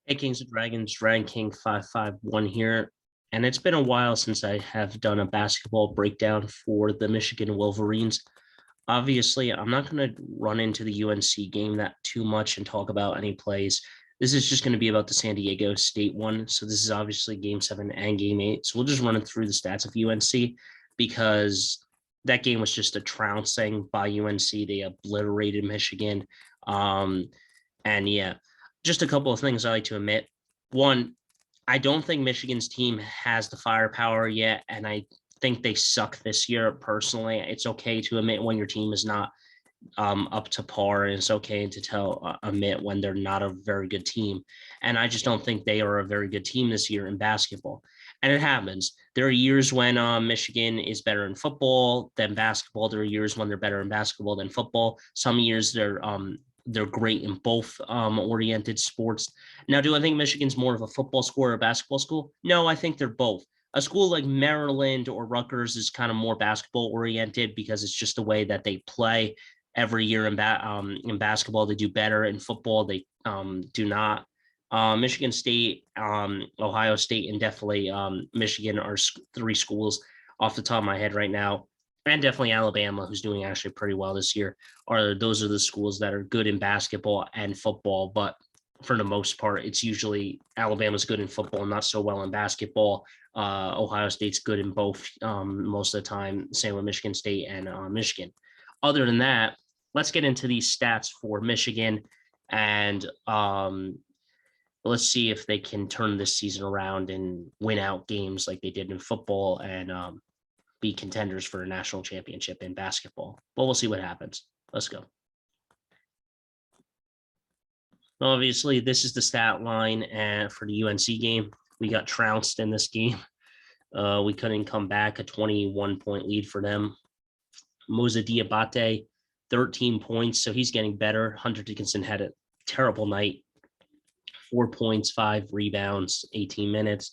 Hey, Kings and Dragons, Dragon King 551 here. And it's been a while since I have done a basketball breakdown for the Michigan Wolverines. Obviously, I'm not going to run into the UNC game that too much and talk about any plays. This is just going to be about the San Diego State one. So this is obviously game 7 and game 8. So we'll just run it through the stats of UNC because that game was just a trouncing by UNC. They obliterated Michigan. Um, and yeah, just a couple of things I like to admit. One, I don't think Michigan's team has the firepower yet, and I think they suck this year personally. It's okay to admit when your team is not up to par, and it's okay to admit when they're not a very good team. And I just don't think they are a very good team this year in basketball. And it happens. There are years when Michigan is better in football than basketball. There are years when they're better in basketball than football. Some years they're great in both oriented sports. Now, do I think Michigan's more of a football school or a basketball school? No, I think they're both. A school like Maryland or Rutgers is kind of more basketball oriented because it's just the way that they play every year in basketball. They do better in football. They do not. Michigan State, Ohio State, and definitely Michigan are three schools off the top of my head right now, and definitely Alabama, who's doing actually pretty well this year. Those are the schools that are good in basketball and football, but for the most part, it's usually Alabama's good in football, not so well in basketball. Ohio State's good in both most of the time. Same with Michigan State and Michigan. Other than that, let's get into these stats for Michigan, and let's see if they can turn this season around and win out games like they did in football and be contenders for a national championship in basketball. But we'll see what happens. Let's go. Obviously, this is the stat line for the UNC game. We got trounced in this game. We couldn't come back, a 21-point lead for them. Moza Diabate, 13 points, so he's getting better. Hunter Dickinson had a terrible night. 4 points, 5 rebounds, 18 minutes.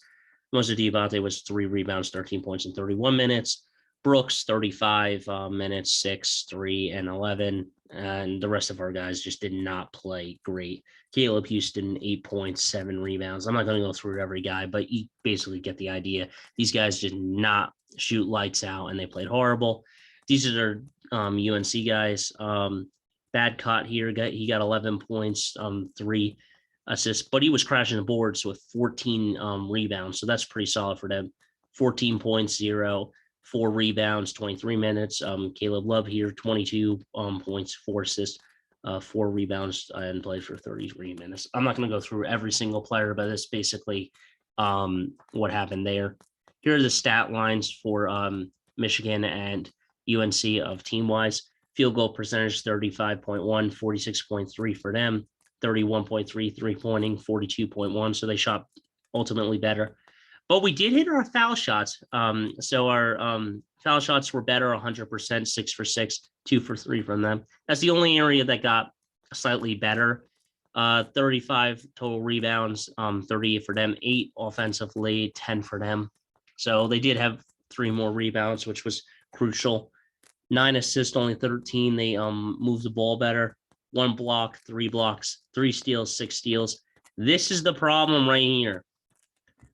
Moza Diabate was 3 rebounds, 13 points in 31 minutes. Brooks, 35 minutes, 6, 3, and 11. And the rest of our guys just did not play great. Caleb Houston, 8 points, 7 rebounds. I'm not going to go through every guy, but you basically get the idea. These guys did not shoot lights out, and they played horrible. These are UNC guys. Badcott here, he got 11 points, 3 assists, but he was crashing the boards with 14 rebounds. So that's pretty solid for them. 14 points, 0, 4 rebounds, 23 minutes. Caleb Love here, 22 points, 4 assists, 4 rebounds, and played for 33 minutes. I'm not going to go through every single player, but that's basically what happened there. Here are the stat lines for Michigan and UNC of team-wise. Field goal percentage, 35.1, 46.3 for them. 31.3 3-pointing, 42.1. So they shot ultimately better. But we did hit our foul shots. So our foul shots were better, 100%, 6 for 6, 2 for 3 from them. That's the only area that got slightly better. 35 total rebounds, 38 for them, 8 offensively, 10 for them. So they did have 3 more rebounds, which was crucial. 9 assists, only 13. They moved the ball better. 1 block, 3 blocks, 3 steals, 6 steals. This is the problem right here.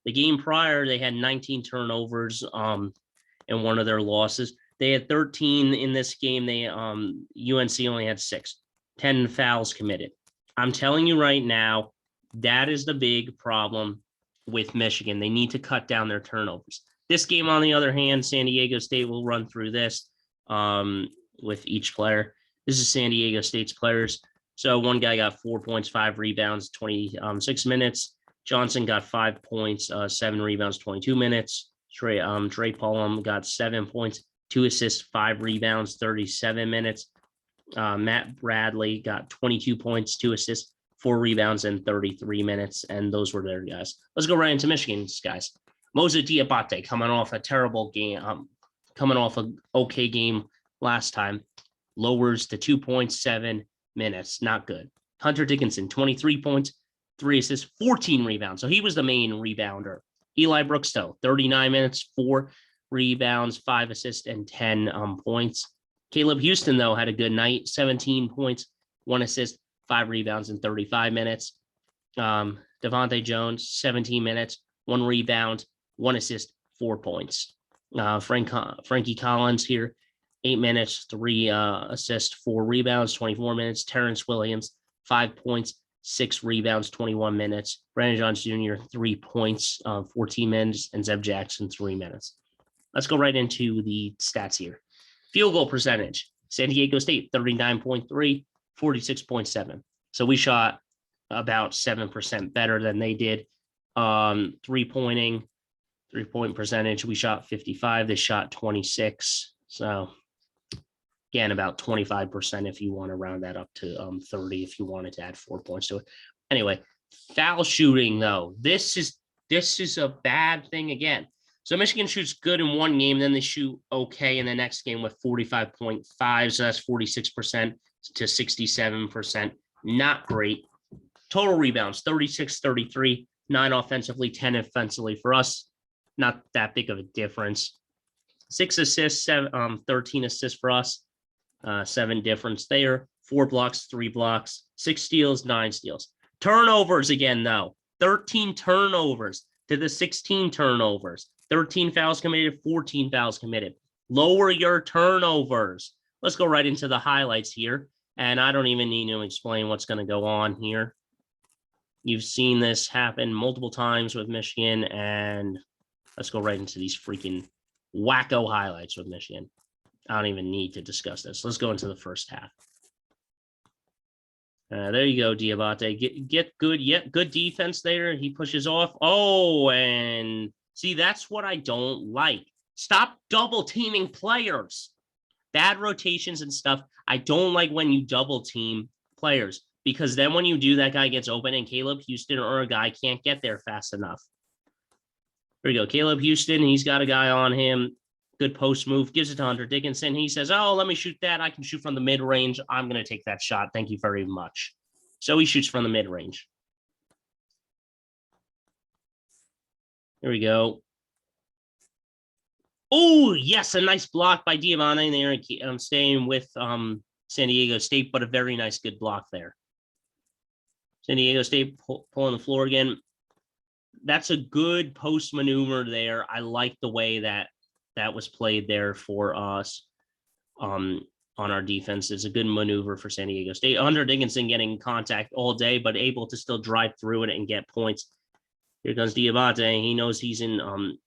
The game prior, they had 19 turnovers in one of their losses. They had 13 in this game. They UNC only had 6, 10 fouls committed. I'm telling you right now, that is the big problem with Michigan. They need to cut down their turnovers. This game, on the other hand, San Diego State will run through this with each player. This is San Diego State's players. So one guy got 4 points, 5 rebounds, 26 minutes. Johnson got 5 points, 7 rebounds, 22 minutes. Trey Pullum got 7 points, 2 assists, 5 rebounds, 37 minutes. Matt Bradley got 22 points, 2 assists, 4 rebounds, and 33 minutes. And those were their guys. Let's go right into Michigan's guys. Moza Diabate coming off a terrible game, coming off an okay game last time. Lowers to 2.7 minutes. Not good. Hunter Dickinson, 23 points, 3 assists, 14 rebounds. So he was the main rebounder. Eli Brooks, though, 39 minutes, 4 rebounds, 5 assists, and 10 points. Caleb Houston, though, had a good night, 17 points, 1 assist, 5 rebounds in 35 minutes. Devontae Jones, 17 minutes, 1 rebound, 1 assist, 4 points. Frankie Collins here, 8 minutes, 3 assists, 4 rebounds, 24 minutes. Terrence Williams, 5 points, 6 rebounds, 21 minutes. Brandon Johns Jr., 3 points, 14 minutes, and Zeb Jackson, 3 minutes. Let's go right into the stats here. Field goal percentage, San Diego State, 39.3, 46.7. So we shot about 7% better than they did. Three-point percentage, we shot 55, they shot 26. So again, about 25% if you want to round that up to 30 if you wanted to add 4 points to it. Anyway, foul shooting though, this is a bad thing again. So Michigan shoots good in one game, then they shoot okay in the next game with 45.5. So that's 46% to 67%. Not great. Total rebounds, 36, 33, 9 offensively, 10 offensively for us. Not that big of a difference. 6 assists, 13 assists for us. 7 difference there. 4 blocks, 3 blocks, 6 steals, 9 steals. Turnovers again, though. 13 turnovers to the 16 turnovers. 13 fouls committed, 14 fouls committed. Lower your turnovers. Let's go right into the highlights here. And I don't even need to explain what's going to go on here. You've seen this happen multiple times with Michigan. And let's go right into these freaking wacko highlights with Michigan. I don't even need to discuss this. Let's go into the first half. There you go, Diabate. Get good, good defense there. He pushes off. Oh, and see, that's what I don't like. Stop double teaming players. Bad rotations and stuff. I don't like when you double team players because then when you do, that guy gets open and Caleb Houston or a guy can't get there fast enough. Here we go. Caleb Houston, he's got a guy on him. Good post move. Gives it to Hunter Dickinson. He says, oh, let me shoot that. I can shoot from the mid-range. I'm going to take that shot. Thank you very much. So he shoots from the mid-range. Here we go. Oh, yes, a nice block by Diamante there. I'm staying with San Diego State, but a very nice, good block there. San Diego State pulling the floor again. That's a good post maneuver there. I like the way that was played there for us on our defense. It's a good maneuver for San Diego State. Hunter Dickinson getting contact all day, but able to still drive through it and get points. Here comes Diabate. He knows he's in,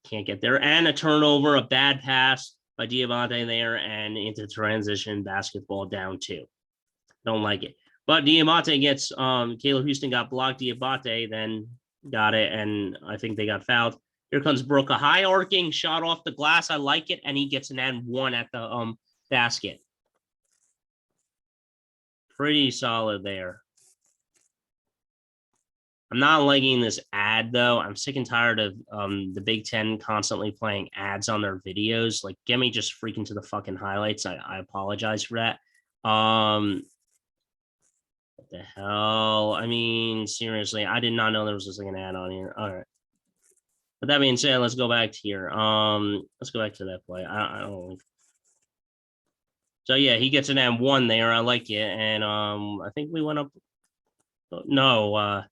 can't get there. And a turnover, a bad pass by Diabate there and into transition basketball down 2. Don't like it. But Diabate gets, Caleb Houston got blocked. Diabate then got it, and I think they got fouled. Here comes Brooke, a high arcing shot off the glass. I like it, and he gets an and 1 at the basket. Pretty solid there. I'm not liking this ad, though. I'm sick and tired of the Big Ten constantly playing ads on their videos. Like, get me just freaking to the fucking highlights. I apologize for that. What the hell? I mean, seriously, I did not know there was just like an ad on here. All right. But that being said, let's go back to here. Let's go back to that play. I don't. So yeah, he gets an M1 there. I like it, and I think we went up. No,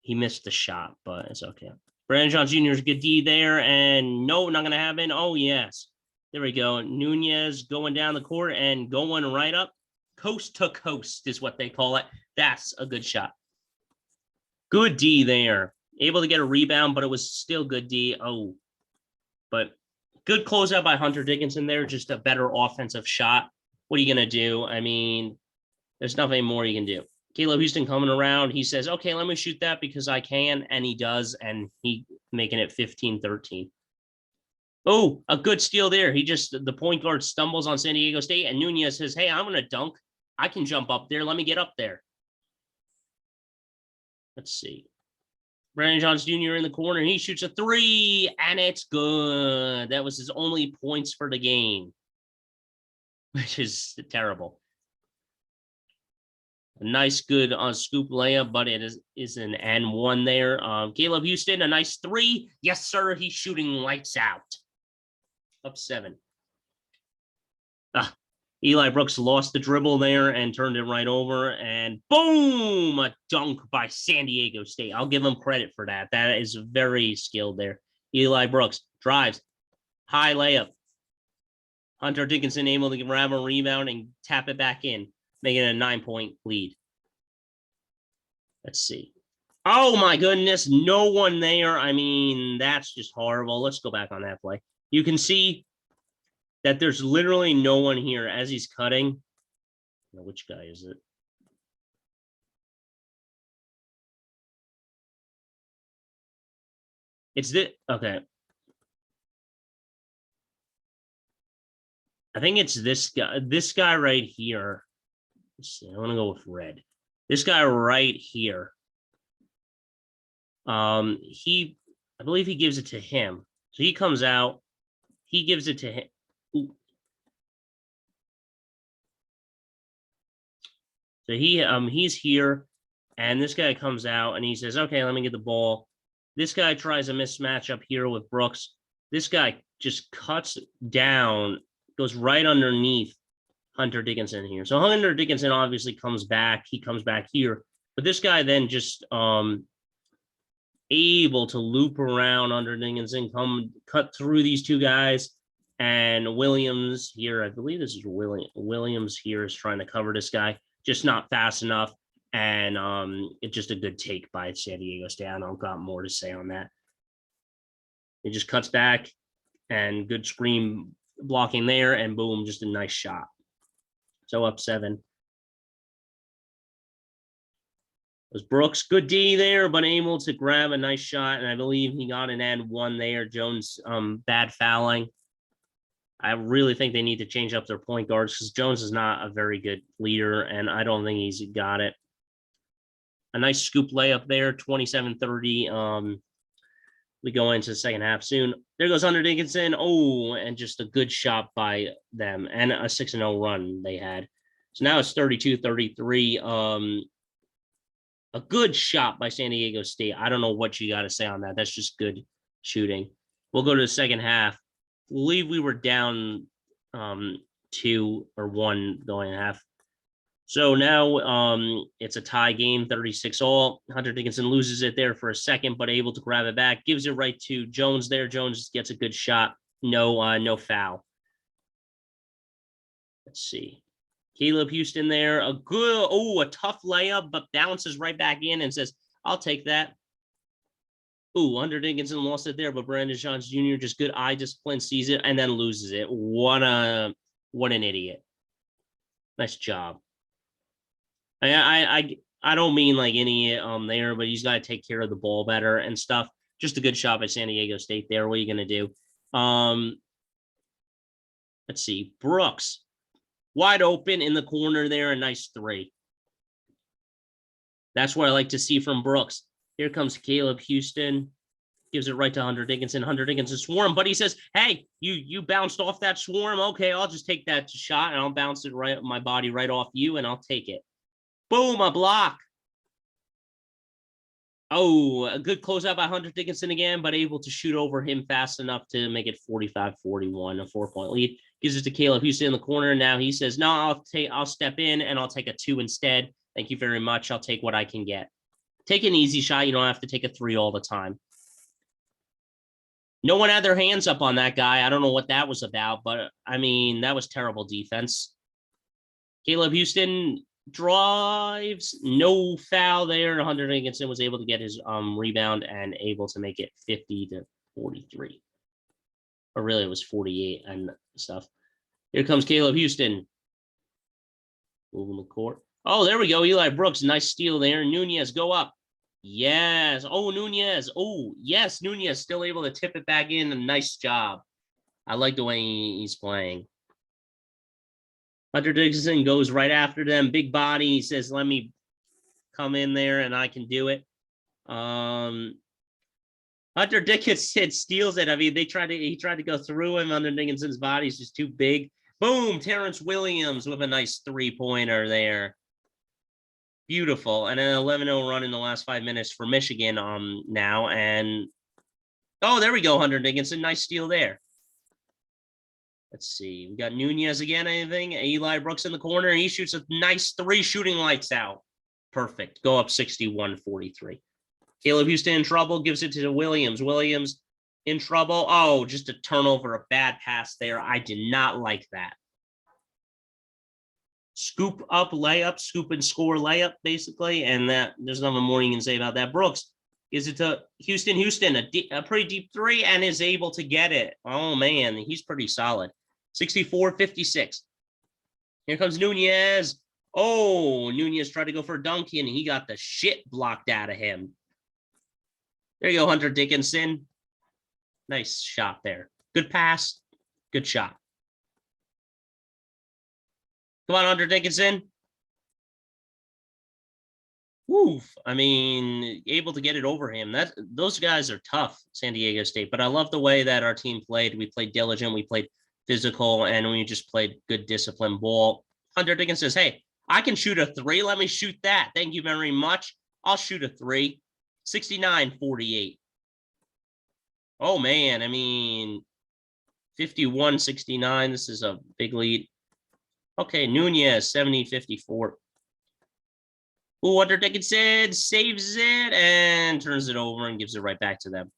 he missed the shot, but it's okay. Brandon Johns Jr. is good D there, and no, not gonna happen. Oh yes, there we go. Nunez going down the court and going right up, coast to coast is what they call it. That's a good shot. Good D there. Able to get a rebound, but it was still good D. Oh, but good closeout by Hunter Dickinson there. Just a better offensive shot. What are you going to do? I mean, there's nothing more you can do. Caleb Houston coming around. He says, okay, let me shoot that because I can. And he does. And he making it 15-13. Oh, a good steal there. The point guard stumbles on San Diego State. And Nunez says, hey, I'm going to dunk. I can jump up there. Let me get up there. Let's see. Brandon Johns Jr. in the corner. He shoots a 3, and it's good. That was his only points for the game, which is terrible. A nice, good scoop layup, but it is an N1 there. Caleb Houston, a nice 3. Yes, sir. He's shooting lights out. Up 7. Eli Brooks lost the dribble there and turned it right over. And boom, a dunk by San Diego State. I'll give him credit for that. That is very skilled there. Eli Brooks drives, high layup. Hunter Dickinson able to grab a rebound and tap it back in, making it a 9-point lead. Let's see. Oh my goodness, no one there. I mean, that's just horrible. Let's go back on that play. You can see that there's literally no one here as he's cutting. Now, which guy is it? It's this. Okay. I think it's this guy. This guy right here. Let's see. I want to go with red. This guy right here. I believe he gives it to him. So he comes out. He gives it to him. Ooh. So he's here, and this guy comes out and he says, "Okay, let me get the ball." This guy tries a mismatch up here with Brooks. This guy just cuts down, goes right underneath Hunter Dickinson here. So Hunter Dickinson obviously comes back. He comes back here, but this guy then just able to loop around Hunter Dickinson, cut through these two guys. And Williams here, I believe this is Williams here is trying to cover this guy, just not fast enough. And it's just a good take by San Diego State. I don't got more to say on that. It just cuts back and good screen blocking there. And boom, just a nice shot. So up 7. It was Brooks, good D there, but able to grab a nice shot. And I believe he got an and 1 there. Jones, bad fouling. I really think they need to change up their point guards because Jones is not a very good leader, and I don't think he's got it. A nice scoop layup there, 27-30. We go into the second half soon. There goes Hunter Dickinson. Oh, and just a good shot by them and a 6-0 run they had. So now it's 32-33. A good shot by San Diego State. I don't know what you got to say on that. That's just good shooting. We'll go to the second half. I believe we were down 2 or 1 going half. So now it's a tie game, 36-all. Hunter Dickinson loses it there for a second, but able to grab it back. Gives it right to Jones there. Jones gets a good shot. No foul. Let's see. Caleb Houston there. A tough layup, but bounces right back in and says, I'll take that. Hunter Dickinson lost it there, but Brandon Johns Jr. just good eye discipline, sees it, and then loses it. What an idiot. Nice job. I don't mean like any there, but he's got to take care of the ball better and stuff. Just a good shot by San Diego State there. What are you going to do? Let's see. Brooks, wide open in the corner there. A nice 3. That's what I like to see from Brooks. Here comes Caleb Houston. Gives it right to Hunter Dickinson. Hunter Dickinson swarm, but he says, hey, you bounced off that swarm. Okay, I'll just take that shot and I'll bounce it right, my body right off you, and I'll take it. Boom, a block. Oh, a good closeout by Hunter Dickinson again, but able to shoot over him fast enough to make it 45-41, a 4-point lead. Gives it to Caleb Houston in the corner. Now he says, no, I'll step in and I'll take a 2 instead. Thank you very much. I'll take what I can get. Take an easy shot. You don't have to take a 3 all the time. No one had their hands up on that guy. I don't know what that was about, but I mean, that was terrible defense. Caleb Houston drives, no foul there. Hunter Dickinson was able to get his rebound and able to make it 50-43. Or really, it was 48 and stuff. Here comes Caleb Houston. Moving the court. Oh, there we go. Eli Brooks, nice steal there. Nunez, go up. Yes. Oh, Nunez. Oh, yes. Nunez still able to tip it back in. A nice job. I like the way he's playing. Hunter Dickinson goes right after them. Big body. He says, let me come in there and I can do it. Hunter Dickinson steals it. I mean, he tried to go through him. Hunter Dickinson's body is just too big. Boom. Terrence Williams with a nice 3-pointer there. Beautiful. And an 11-0 run in the last 5 minutes for Michigan now. And, oh, there we go, Hunter Dickinson. Nice steal there. Let's see. We got Nunez again. Anything? Eli Brooks in the corner. And he shoots a nice 3 shooting lights out. Perfect. Go up 61-43. Caleb Houston in trouble. Gives it to Williams. Williams in trouble. Oh, just a turnover. A bad pass there. I did not like that. Scoop up layup. Scoop and score layup, basically. And that there's nothing more you can say about that. Brooks gives it to Houston. Houston, a pretty deep 3 and is able to get it. Oh, man. He's pretty solid. 64-56. Here comes Nunez. Oh, Nunez tried to go for a dunk and he got the shit blocked out of him. There you go, Hunter Dickinson. Nice shot there. Good pass. Good shot. Come on, Hunter Dickinson. Oof. I mean, able to get it over him. Those guys are tough, San Diego State. But I love the way that our team played. We played diligent. We played physical, and we just played good disciplined ball. Hunter Dickinson says, hey, I can shoot a 3. Let me shoot that. Thank you very much. I'll shoot a 3. 69-48. Oh, man. I mean, 51-69. This is a big lead. Okay, Nunez, 70-54. Ooh, Hunter Dickinson saves it and turns it over and gives it right back to them.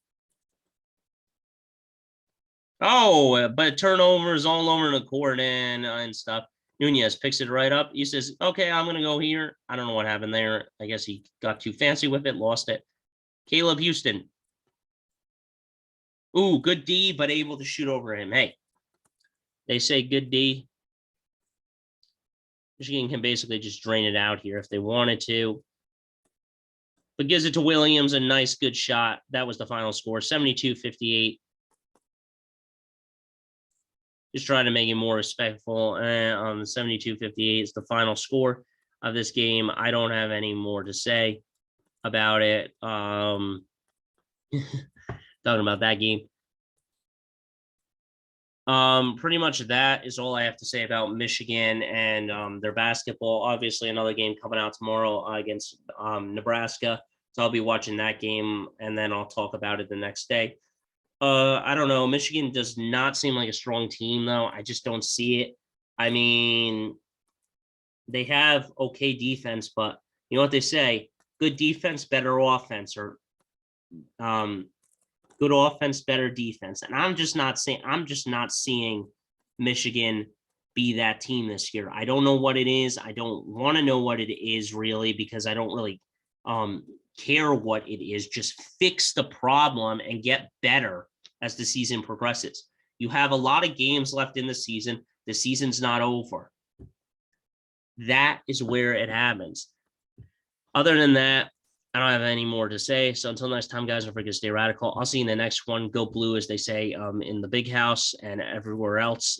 Oh, but turnovers all over the court and stuff. Nunez picks it right up. He says, okay, I'm going to go here. I don't know what happened there. I guess he got too fancy with it, lost it. Caleb Houston. Ooh, good D, but able to shoot over him. Hey, they say good D. Michigan can basically just drain it out here if they wanted to. But gives it to Williams, a nice, good shot. That was the final score, 72-58. Just trying to make it more respectful. On 72-58 is the final score of this game. I don't have any more to say about it. Talking about that game. Pretty much that is all I have to say about Michigan and their basketball. Obviously, another game coming out tomorrow against Nebraska. So I'll be watching that game, and then I'll talk about it the next day. I don't know. Michigan does not seem like a strong team, though. I just don't see it. I mean, they have okay defense, but you know what they say? Good defense, better offense, or good offense, better defense. And I'm just not seeing Michigan be that team this year. I don't know what it is. I don't want to know what it is really, because I don't really care what it is. Just fix the problem and get better as the season progresses. You have a lot of games left in the season. The season's not over. That is where it happens. Other than that, I don't have any more to say. So until next time, guys, don't forget to stay radical. I'll see you in the next one. Go blue, as they say in the big house and everywhere else.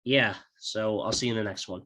Yeah, so I'll see you in the next one.